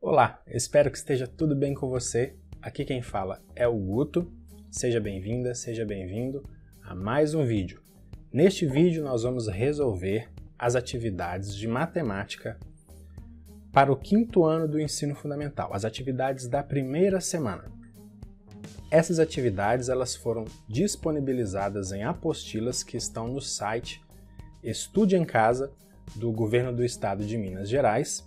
Olá, espero que esteja tudo bem com você. Aqui quem fala é o Guto. Seja bem-vinda, seja bem-vindo a mais um vídeo. Neste vídeo nós vamos resolver as atividades de matemática para o quinto ano do ensino fundamental, as atividades da primeira semana. Essas atividades elas foram disponibilizadas em apostilas que estão no site Estude em Casa do Governo do Estado de Minas Gerais.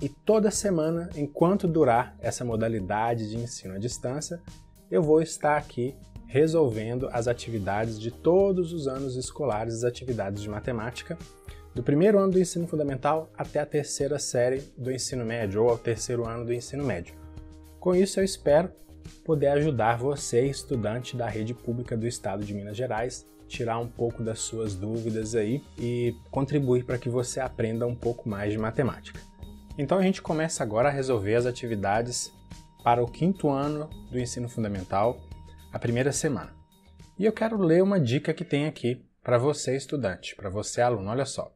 E toda semana, enquanto durar essa modalidade de ensino à distância, eu vou estar aqui resolvendo as atividades de todos os anos escolares, as atividades de matemática, do primeiro ano do ensino fundamental até a terceira série do ensino médio, ou ao terceiro ano do ensino médio. Com isso, eu espero poder ajudar você, estudante da rede pública do Estado de Minas Gerais, tirar um pouco das suas dúvidas aí e contribuir para que você aprenda um pouco mais de matemática. Então a gente começa agora a resolver as atividades para o quinto ano do ensino fundamental, a primeira semana. E eu quero ler uma dica que tem aqui para você, estudante, para você, aluno. Olha só.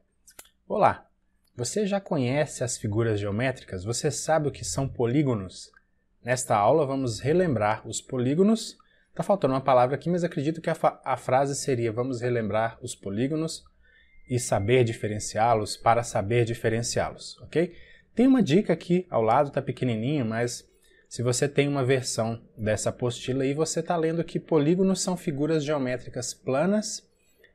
Olá, você já conhece as figuras geométricas? Você sabe o que são polígonos? Nesta aula vamos relembrar os polígonos. Está faltando uma palavra aqui, mas acredito que a frase seria: vamos relembrar os polígonos e saber diferenciá-los para saber diferenciá-los, ok? Tem uma dica aqui ao lado, está pequenininho, mas se você tem uma versão dessa apostila aí, você está lendo que polígonos são figuras geométricas planas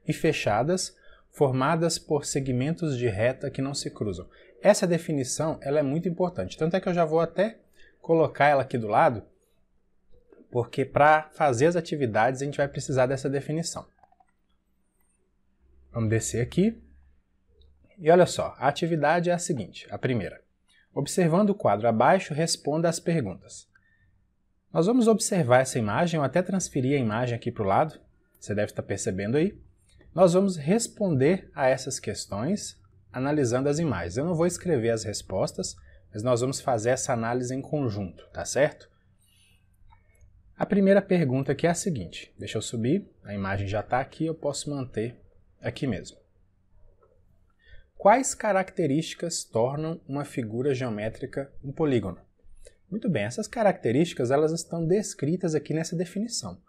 e fechadas, formadas por segmentos de reta que não se cruzam. Essa definição ela é muito importante, tanto é que eu já vou até colocar ela aqui do lado, porque para fazer as atividades a gente vai precisar dessa definição. Vamos descer aqui. E olha só, a atividade é a seguinte, a primeira. Observando o quadro abaixo, responda às perguntas. Nós vamos observar essa imagem, eu até transferi a imagem aqui para o lado, você deve estar percebendo aí. Nós vamos responder a essas questões analisando as imagens. Eu não vou escrever as respostas, mas nós vamos fazer essa análise em conjunto, tá certo? A primeira pergunta aqui é a seguinte, deixa eu subir, a imagem já está aqui, eu posso manter aqui mesmo. Quais características tornam uma figura geométrica um polígono? Muito bem, essas características elas estão descritas aqui nessa definição.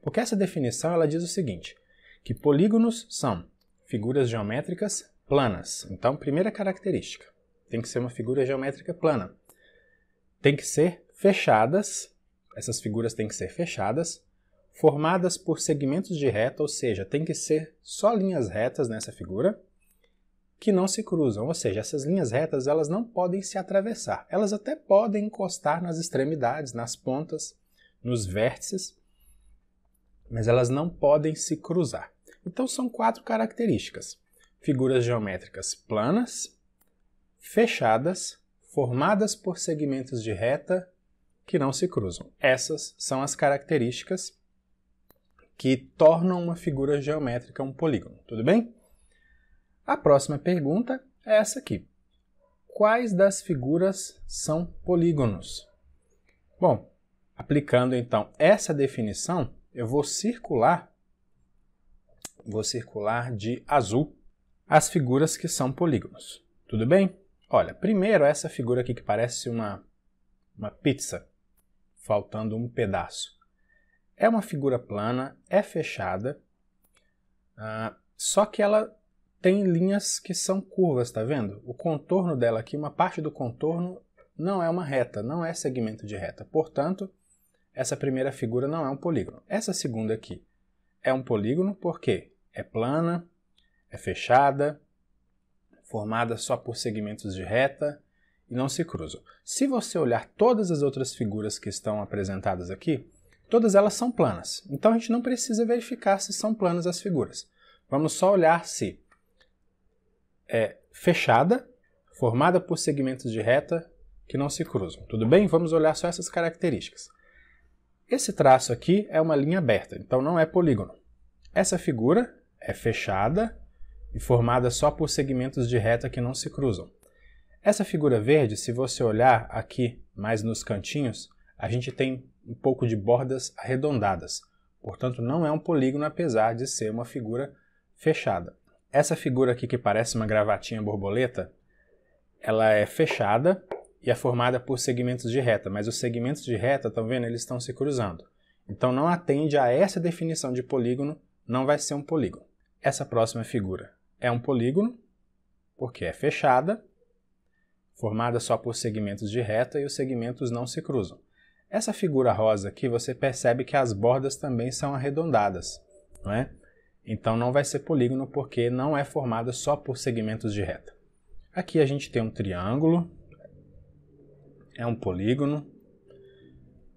Porque essa definição ela diz o seguinte, que polígonos são figuras geométricas planas. Então, primeira característica, tem que ser uma figura geométrica plana. Tem que ser fechadas, essas figuras têm que ser fechadas, formadas por segmentos de reta, ou seja, tem que ser só linhas retas nessa figura, que não se cruzam, ou seja, essas linhas retas elas não podem se atravessar. Elas até podem encostar nas extremidades, nas pontas, nos vértices, mas elas não podem se cruzar. Então são quatro características. Figuras geométricas planas, fechadas, formadas por segmentos de reta que não se cruzam. Essas são as características que tornam uma figura geométrica um polígono, tudo bem? A próxima pergunta é essa aqui. Quais das figuras são polígonos? Bom, aplicando então essa definição, eu vou circular de azul as figuras que são polígonos. Tudo bem? Olha, primeiro essa figura aqui que parece uma pizza, faltando um pedaço. É uma figura plana, é fechada, só que ela tem linhas que são curvas, tá vendo? O contorno dela aqui, uma parte do contorno não é uma reta, não é segmento de reta. Portanto, essa primeira figura não é um polígono. Essa segunda aqui é um polígono porque é plana, é fechada, formada só por segmentos de reta e não se cruzam. Se você olhar todas as outras figuras que estão apresentadas aqui, todas elas são planas. Então a gente não precisa verificar se são planas as figuras. Vamos só olhar se é fechada, formada por segmentos de reta que não se cruzam. Tudo bem? Vamos olhar só essas características. Esse traço aqui é uma linha aberta, então não é polígono. Essa figura é fechada e formada só por segmentos de reta que não se cruzam. Essa figura verde, se você olhar aqui mais nos cantinhos, a gente tem um pouco de bordas arredondadas. Portanto, não é um polígono, apesar de ser uma figura fechada. Essa figura aqui que parece uma gravatinha borboleta, ela é fechada e é formada por segmentos de reta, mas os segmentos de reta, estão vendo? Eles estão se cruzando. Então não atende a essa definição de polígono, não vai ser um polígono. Essa próxima figura é um polígono, porque é fechada, formada só por segmentos de reta e os segmentos não se cruzam. Essa figura rosa aqui, você percebe que as bordas também são arredondadas, não é? Então não vai ser polígono porque não é formada só por segmentos de reta. Aqui a gente tem um triângulo, é um polígono,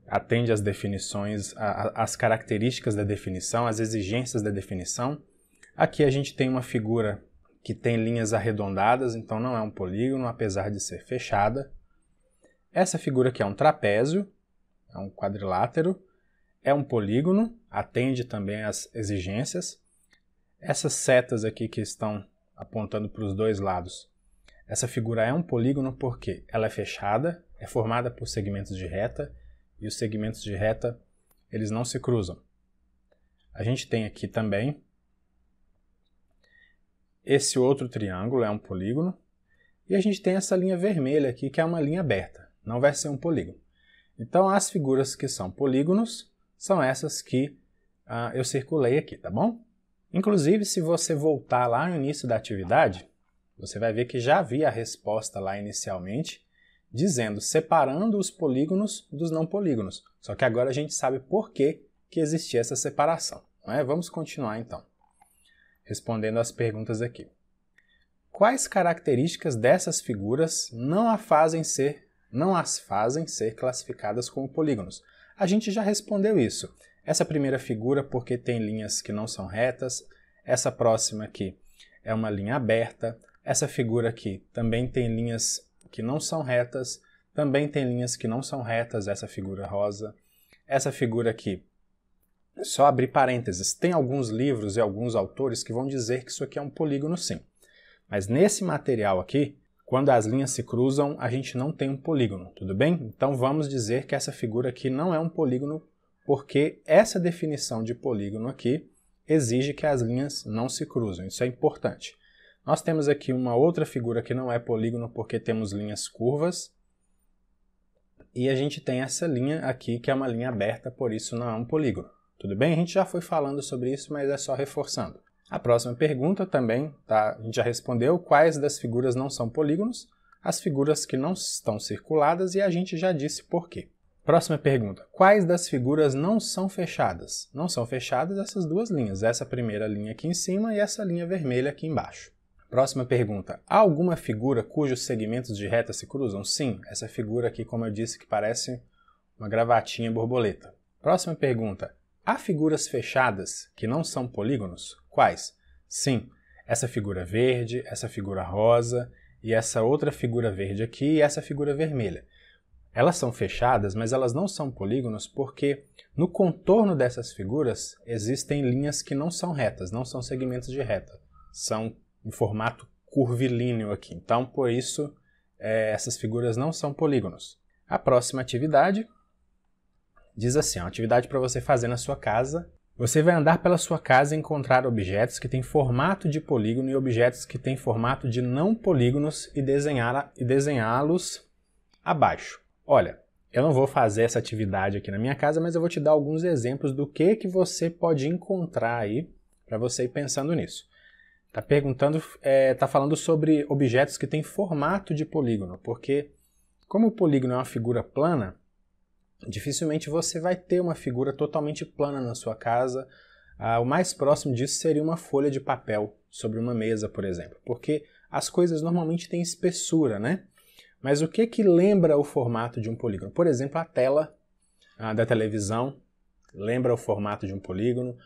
atende às definições, às características da definição, às exigências da definição. Aqui a gente tem uma figura que tem linhas arredondadas, então não é um polígono, apesar de ser fechada. Essa figura aqui é um trapézio, é um quadrilátero, é um polígono, atende também às exigências. Essas setas aqui que estão apontando para os dois lados, essa figura é um polígono porque ela é fechada, é formada por segmentos de reta, e os segmentos de reta, eles não se cruzam. A gente tem aqui também esse outro triângulo, é um polígono, e a gente tem essa linha vermelha aqui, que é uma linha aberta, não vai ser um polígono. Então, as figuras que são polígonos são essas que eu circulei aqui, tá bom? Inclusive, se você voltar lá no início da atividade, você vai ver que já havia a resposta lá inicialmente, dizendo, separando os polígonos dos não polígonos. Só que agora a gente sabe por que existia essa separação, não é? Vamos continuar então, respondendo as perguntas aqui. Quais características dessas figuras não as fazem ser classificadas como polígonos? A gente já respondeu isso. Essa primeira figura porque tem linhas que não são retas, essa próxima aqui é uma linha aberta, essa figura aqui também tem linhas que não são retas, também tem linhas que não são retas, essa figura rosa. Essa figura aqui, só abrir parênteses, tem alguns livros e alguns autores que vão dizer que isso aqui é um polígono sim. Mas nesse material aqui, quando as linhas se cruzam, a gente não tem um polígono, tudo bem? Então vamos dizer que essa figura aqui não é um polígono porque essa definição de polígono aqui exige que as linhas não se cruzam, isso é importante. Nós temos aqui uma outra figura que não é polígono porque temos linhas curvas. E a gente tem essa linha aqui que é uma linha aberta, por isso não é um polígono. Tudo bem? A gente já foi falando sobre isso, mas é só reforçando. A próxima pergunta também, a gente já respondeu quais das figuras não são polígonos, as figuras que não estão circuladas e a gente já disse por quê. Próxima pergunta, quais das figuras não são fechadas? Não são fechadas essas duas linhas, essa primeira linha aqui em cima e essa linha vermelha aqui embaixo. Próxima pergunta, há alguma figura cujos segmentos de reta se cruzam? Sim, essa figura aqui, como eu disse, que parece uma gravatinha borboleta. Próxima pergunta, há figuras fechadas que não são polígonos? Quais? Sim, essa figura verde, essa figura rosa e essa outra figura verde aqui e essa figura vermelha. Elas são fechadas, mas elas não são polígonos porque no contorno dessas figuras existem linhas que não são retas, não são segmentos de reta, são em formato curvilíneo aqui. Então, por isso, essas figuras não são polígonos. A próxima atividade diz assim, uma atividade para você fazer na sua casa. Você vai andar pela sua casa e encontrar objetos que têm formato de polígono e objetos que têm formato de não polígonos e desenhá-los abaixo. Olha, eu não vou fazer essa atividade aqui na minha casa, mas eu vou te dar alguns exemplos do que você pode encontrar aí para você ir pensando nisso. Tá falando sobre objetos que têm formato de polígono, porque como o polígono é uma figura plana, dificilmente você vai ter uma figura totalmente plana na sua casa. O mais próximo disso seria uma folha de papel sobre uma mesa, por exemplo, porque as coisas normalmente têm espessura, né? Mas o que lembra o formato de um polígono? Por exemplo, a tela da televisão lembra o formato de um polígono,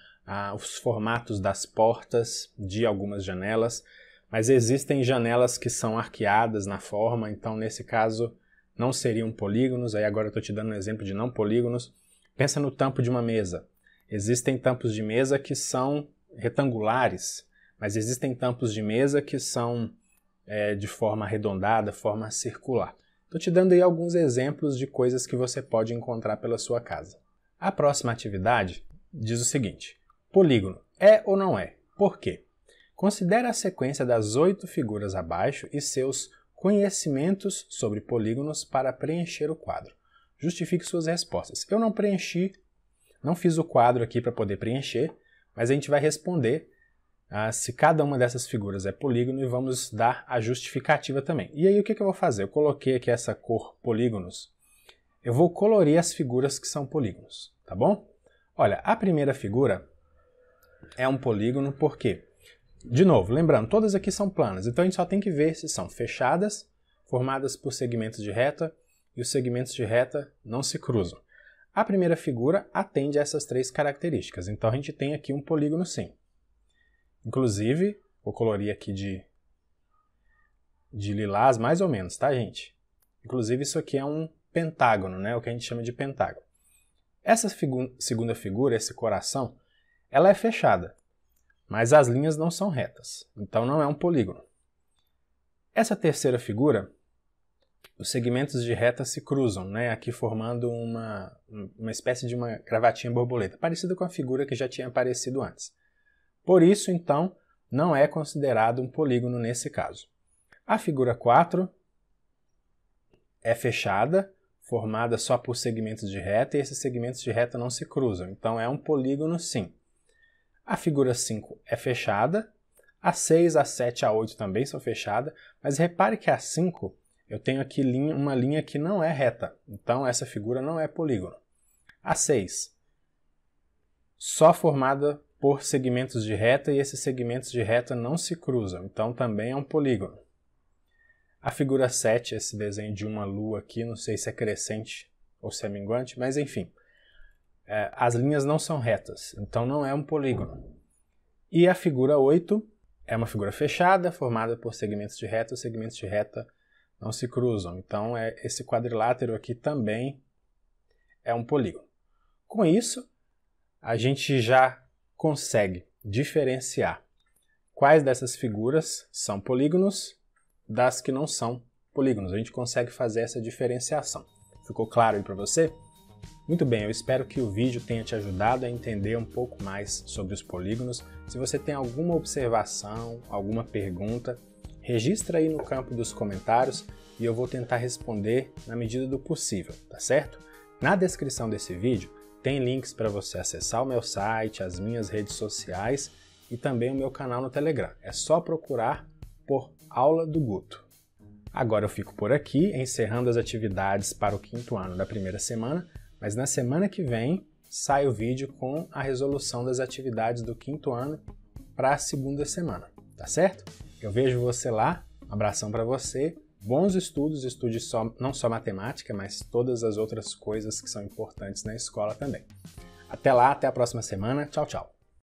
os formatos das portas de algumas janelas, mas existem janelas que são arqueadas na forma, então nesse caso não seriam polígonos, aí agora eu estou te dando um exemplo de não polígonos. Pensa no tampo de uma mesa. Existem tampos de mesa que são retangulares, mas existem tampos de mesa que são de forma arredondada, forma circular. Estou te dando aí alguns exemplos de coisas que você pode encontrar pela sua casa. A próxima atividade diz o seguinte, polígono é ou não é? Por quê? Considere a sequência das 8 figuras abaixo e seus conhecimentos sobre polígonos para preencher o quadro. Justifique suas respostas. Eu não preenchi, não fiz o quadro aqui para poder preencher, mas a gente vai responder se cada uma dessas figuras é polígono e vamos dar a justificativa também. E aí o que eu vou fazer? Eu coloquei aqui essa cor polígonos. Eu vou colorir as figuras que são polígonos, tá bom? Olha, a primeira figura é um polígono porque, de novo, lembrando, todas aqui são planas, então a gente só tem que ver se são fechadas, formadas por segmentos de reta, e os segmentos de reta não se cruzam. A primeira figura atende a essas três características, então a gente tem aqui um polígono sim. Inclusive, vou colorir aqui de lilás mais ou menos, tá, gente? Inclusive, isso aqui é um pentágono, né? O que a gente chama de pentágono. Essa segunda figura, esse coração, ela é fechada, mas as linhas não são retas, então não é um polígono. Essa terceira figura, os segmentos de reta se cruzam, né? Aqui formando uma espécie de uma gravatinha borboleta, parecida com a figura que já tinha aparecido antes. Por isso, então, não é considerado um polígono nesse caso. A figura 4 é fechada, formada só por segmentos de reta, e esses segmentos de reta não se cruzam, então é um polígono sim. A figura 5 é fechada, a 6, a 7 e a 8 também são fechadas, mas repare que a 5 eu tenho aqui uma linha que não é reta, então essa figura não é polígono. A 6, só formada por segmentos de reta e esses segmentos de reta não se cruzam, então também é um polígono. A figura 7, esse desenho de uma lua aqui, não sei se é crescente ou se é minguante, mas enfim, as linhas não são retas, então não é um polígono. E a figura 8 é uma figura fechada, formada por segmentos de reta, os segmentos de reta não se cruzam, então esse quadrilátero aqui também é um polígono. Com isso, a gente já consegue diferenciar quais dessas figuras são polígonos das que não são polígonos. A gente consegue fazer essa diferenciação. Ficou claro aí para você? Muito bem, eu espero que o vídeo tenha te ajudado a entender um pouco mais sobre os polígonos. Se você tem alguma observação, alguma pergunta, registra aí no campo dos comentários e eu vou tentar responder na medida do possível, tá certo? Na descrição desse vídeo tem links para você acessar o meu site, as minhas redes sociais e também o meu canal no Telegram. É só procurar por Aula do Guto. Agora eu fico por aqui, encerrando as atividades para o 5º ano da primeira semana, mas na semana que vem sai o vídeo com a resolução das atividades do 5º ano para a 2ª semana, tá certo? Eu vejo você lá, um abração para você, bons estudos, estude não só matemática, mas todas as outras coisas que são importantes na escola também. Até lá, até a próxima semana, tchau, tchau!